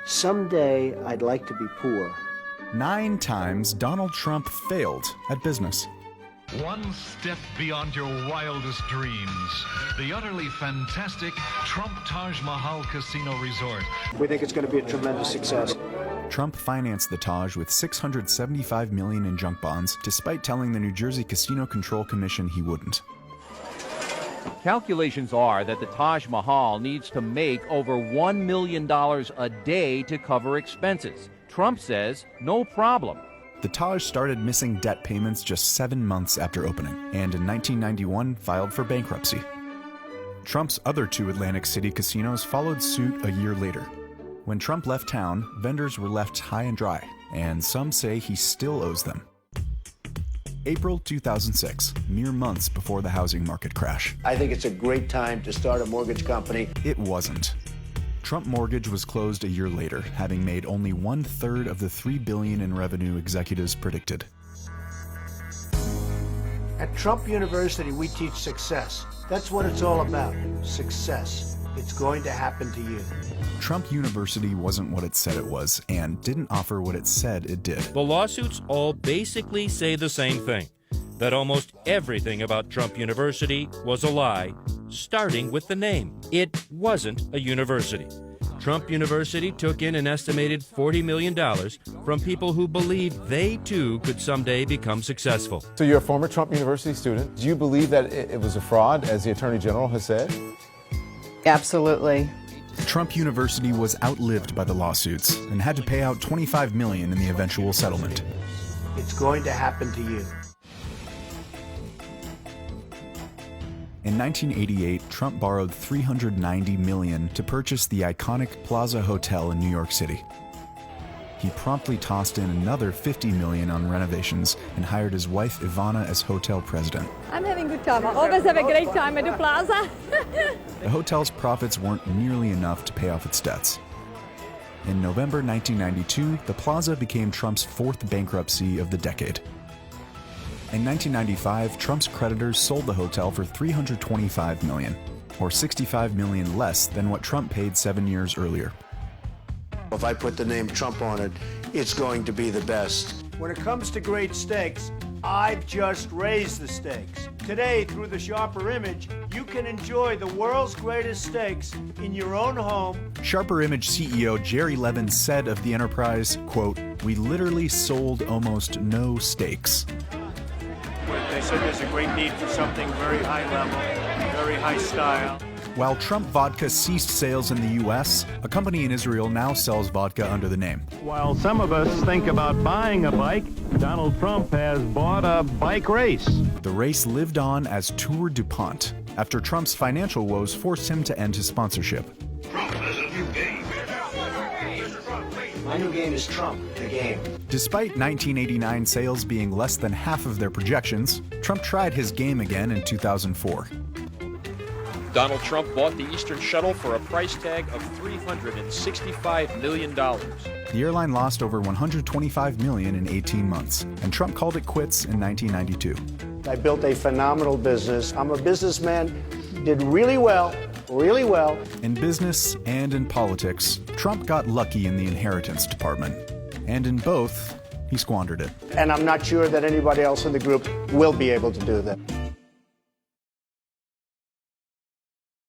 Someday I'd like to be poor. 9 times Donald Trump failed at business. One step beyond your wildest dreams. The utterly fantastic Trump Taj Mahal Casino Resort. We think it's going to be a tremendous success. Trump financed the Taj with $675 million in junk bonds, despite telling the New Jersey Casino Control Commission he wouldn't. Calculations are that the Taj Mahal needs to make over $1 million a day to cover expenses. Trump says, no problem. The Taj started missing debt payments just 7 months after opening, and in 1991 filed for bankruptcy. Trump's other 2 Atlantic City casinos followed suit a year later. When Trump left town, vendors were left high and dry, and some say he still owes them. April 2006, mere months before the housing market crash. I think it's a great time to start a mortgage company. It wasn't. Trump Mortgage was closed a year later, having made only 1/3 of the $3 billion in revenue executives predicted. At Trump University, we teach success. That's what it's all about, success. It's going to happen to you. Trump University wasn't what it said it was, and didn't offer what it said it did. The lawsuits all basically say the same thing, that almost everything about Trump University was a lie, starting with the name. It wasn't a university. Trump University took in an estimated $40 million from people who believed they too could someday become successful. So you're a former Trump University student. Do you believe that it was a fraud, as the Attorney General has said? Absolutely. Trump University was outlived by the lawsuits and had to pay out $25 million in the eventual settlement. It's going to happen to you. In 1988, Trump borrowed $390 million to purchase the iconic Plaza Hotel in New York City. He promptly tossed in another $50 million on renovations and hired his wife Ivana as hotel president. I'm having a good time. I always have a great time at the Plaza. The hotel's profits weren't nearly enough to pay off its debts. In November 1992, the Plaza became Trump's 4th bankruptcy of the decade. In 1995, Trump's creditors sold the hotel for $325 million, or $65 million less than what Trump paid 7 years earlier. If I put the name Trump on it, it's going to be the best. When it comes to great steaks, I've just raised the stakes. Today, through the Sharper Image, you can enjoy the world's greatest steaks in your own home. Sharper Image CEO Jerry Levin said of the enterprise, quote, "We literally sold almost no steaks." They said there's a great need for something very high level, very high style. While Trump Vodka ceased sales in the U.S., a company in Israel now sells vodka under the name. While some of us think about buying a bike, Donald Trump has bought a bike race. The race lived on as Tour DuPont, after Trump's financial woes forced him to end his sponsorship. Trump has a new game. My new game is Trump, the game. Despite 1989 sales being less than half of their projections, Trump tried his game again in 2004. Donald Trump bought the Eastern Shuttle for a price tag of $365 million. The airline lost over $125 million in 18 months, and Trump called it quits in 1992. I built a phenomenal business. I'm a businessman, did really well, really well. In business and in politics, Trump got lucky in the inheritance department. And in both, he squandered it. And I'm not sure that anybody else in the group will be able to do that.